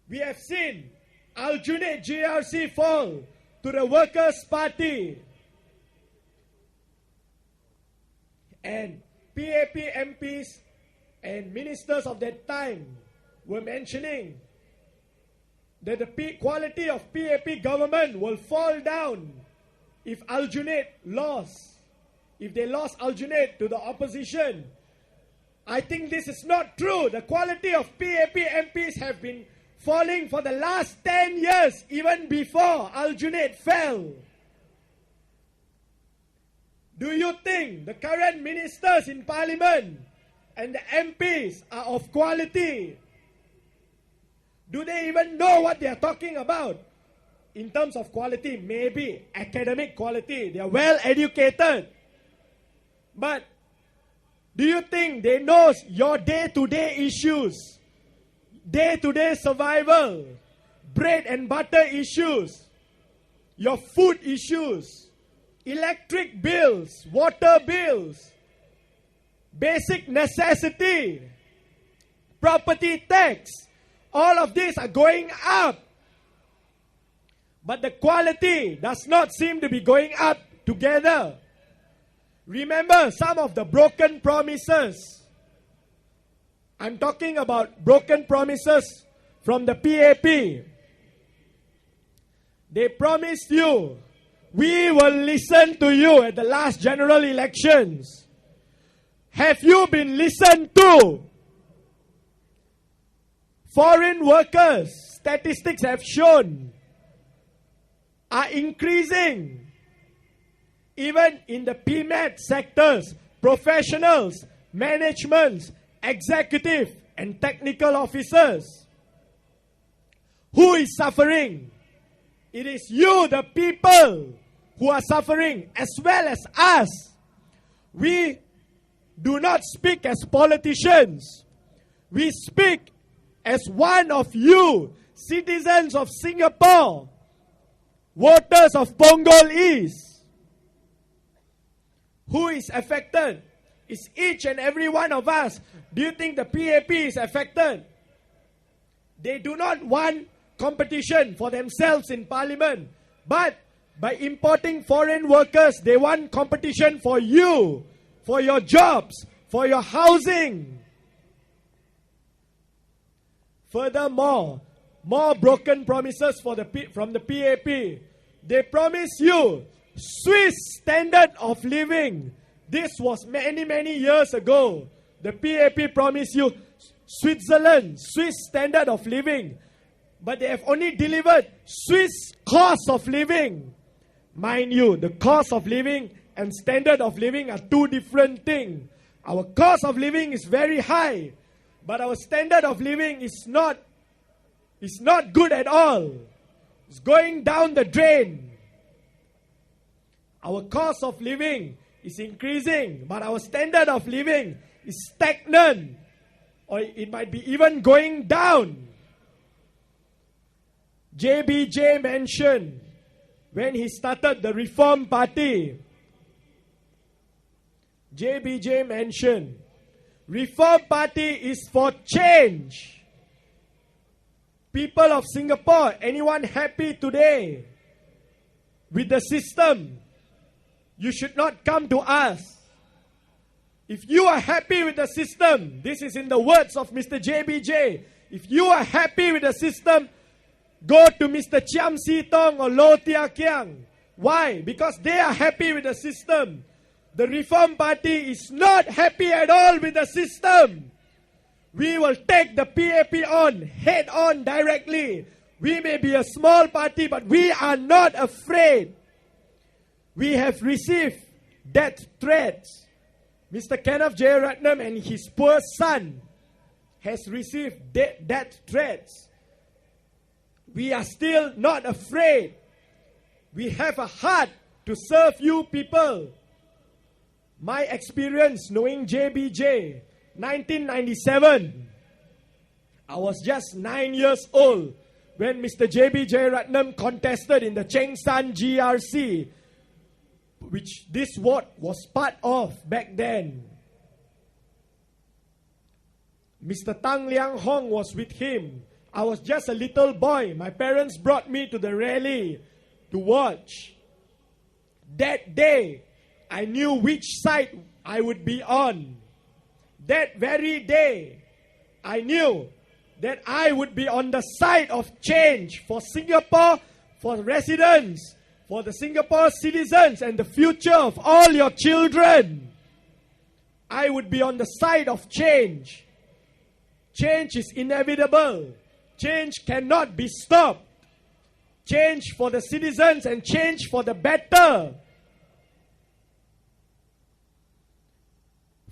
We have seen Aljunied GRC fall to the Workers' Party. And PAP MPs and ministers of that time were mentioning that the quality of PAP government will fall down if Aljunied lost. If they lost Aljunied to the opposition. I think this is not true. The quality of PAP MPs have been falling for the last 10 years, even before Aljunied fell. Do you think the current ministers in parliament and the MPs are of quality? Do they even know what they are talking about? In terms of quality, maybe academic quality. They are well educated. But do you think they know your day-to-day issues? Day-to-day survival? Bread and butter issues? Your food issues? Electric bills, water bills, basic necessity, property tax, all of these are going up. But the quality does not seem to be going up together. Remember some of the broken promises. I'm talking about broken promises from the PAP. They promised you, we will listen to you at the last general elections. Have you been listened to? Foreign workers, statistics have shown, are increasing. Even in the PMAT sectors, professionals, managements, executive and technical officers. Who is suffering? It is you, the people, who are suffering, as well as us. We do not speak as politicians. We speak as one of you, citizens of Singapore, voters of Punggol East. Who is affected? It's each and every one of us. Do you think the PAP is affected? They do not want competition for themselves in parliament. But by importing foreign workers, they want competition for you, for your jobs, for your housing. Furthermore, more broken promises from the PAP. They promise you Swiss standard of living. This was many years ago. The PAP promised you Switzerland, Swiss standard of living. But they have only delivered Swiss cost of living. Mind you, the cost of living and standard of living are two different things. Our cost of living is very high, but our standard of living is not good at all. It's going down the drain. Our cost of living is increasing, but our standard of living is stagnant, or it might be even going down. JBJ mentioned when he started the Reform Party. JBJ mentioned, Reform Party is for change. People of Singapore, anyone happy today with the system, you should not come to us. If you are happy with the system, this is in the words of Mr. JBJ, if you are happy with the system, go to Mr. Chiam Si Tong or Low Tia Kiang. Why? Because they are happy with the system. The Reform Party is not happy at all with the system. We will take the PAP on, head on directly. We may be a small party, but we are not afraid. We have received death threats. Mr. Kenneth Jeyaretnam and his poor son has received death threats. We are still not afraid. We have a heart to serve you people. My experience knowing JBJ, 1997, I was just 9 years old when Mr. J.B. Jeyaretnam contested in the Cheng San GRC, which this ward was part of back then. Mr. Tang Liang Hong was with him. I was just a little boy. My parents brought me to the rally to watch. That day, I knew which side I would be on. That very day, I knew that I would be on the side of change for Singapore, for residents, for the Singapore citizens and the future of all your children. I would be on the side of change. Change is inevitable. Change cannot be stopped. Change for the citizens and change for the better.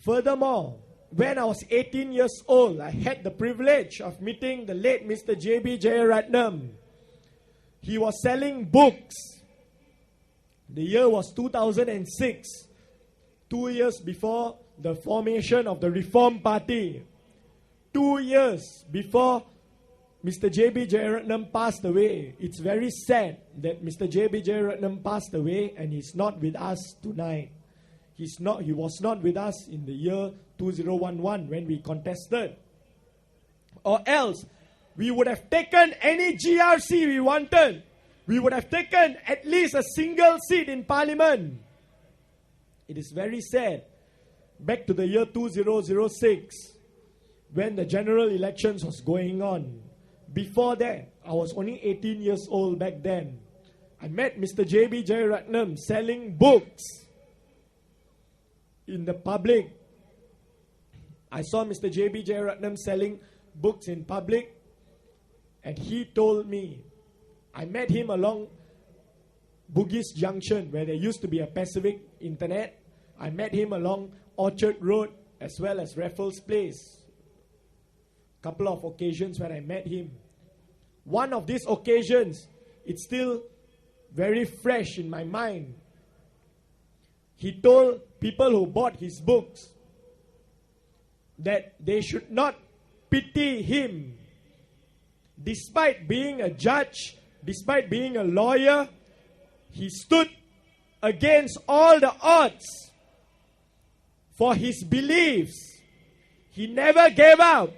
Furthermore, when I was 18 years old, I had the privilege of meeting the late Mr. J.B. Jeyaretnam. He was selling books. The year was 2006, 2 years before the formation of the Reform Party. 2 years before Mr. J.B. Jeyaretnam passed away. It's very sad that Mr. J.B. Jeyaretnam passed away and he's not with us tonight. He was not with us in the year 2011 when we contested. Or else, we would have taken any GRC we wanted. We would have taken at least a single seat in Parliament. It is very sad. Back to the year 2006, when the general elections was going on. Before that, I was only 18 years old back then. I met Mr. J.B. Jeyaretnam selling books in the public. I saw Mr. J.B. Jeyaretnam selling books in public, and he told me, I met him along Bugis Junction, where there used to be a Pacific Internet. I met him along Orchard Road as well as Raffles Place. Couple of occasions when I met him. One of these occasions, it's still very fresh in my mind. He told people who bought his books that they should not pity him. Despite being a judge, despite being a lawyer, he stood against all the odds for his beliefs. He never gave up.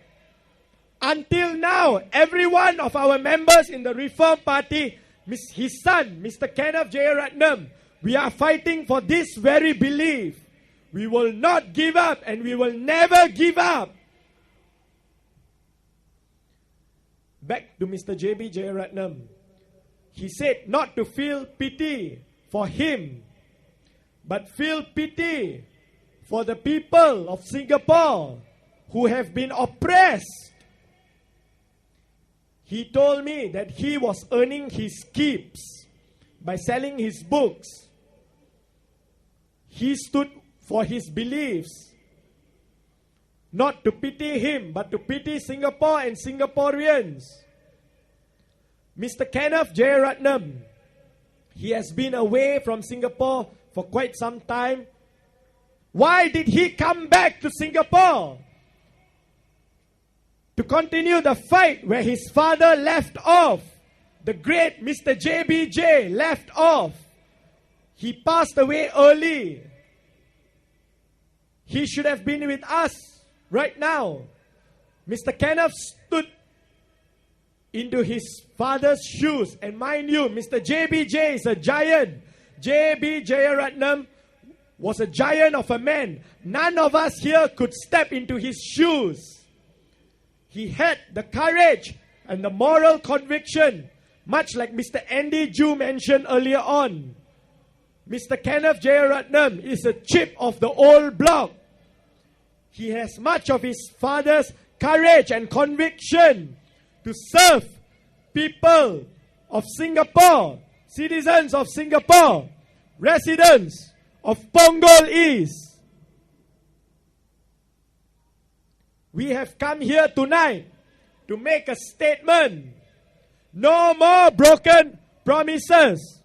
Until now, every one of our members in the Reform Party, his son, Mr. Kenneth Jeyaretnam, we are fighting for this very belief. We will not give up and we will never give up. Back to Mr. J.B. Jeyaretnam. He said not to feel pity for him, but feel pity for the people of Singapore who have been oppressed. He told me that he was earning his keeps by selling his books. He stood for his beliefs. Not to pity him, but to pity Singapore and Singaporeans. Mr. Kenneth Jeyaretnam, he has been away from Singapore for quite some time. Why did he come back to Singapore? To continue the fight where his father left off. The great Mr. J.B.J. left off. He passed away early. He should have been with us right now. Mr. Kenneth stood into his father's shoes. And mind you, Mr. J.B.J. is a giant. J.B. Jeyaretnam was a giant of a man. None of us here could step into his shoes. He had the courage and the moral conviction, much like Mr. Andy Ju mentioned earlier on. Mr. Kenneth Jeyaretnam is a chip of the old block. He has much of his father's courage and conviction to serve people of Singapore, citizens of Singapore, residents of Punggol East. We have come here tonight to make a statement. No more broken promises.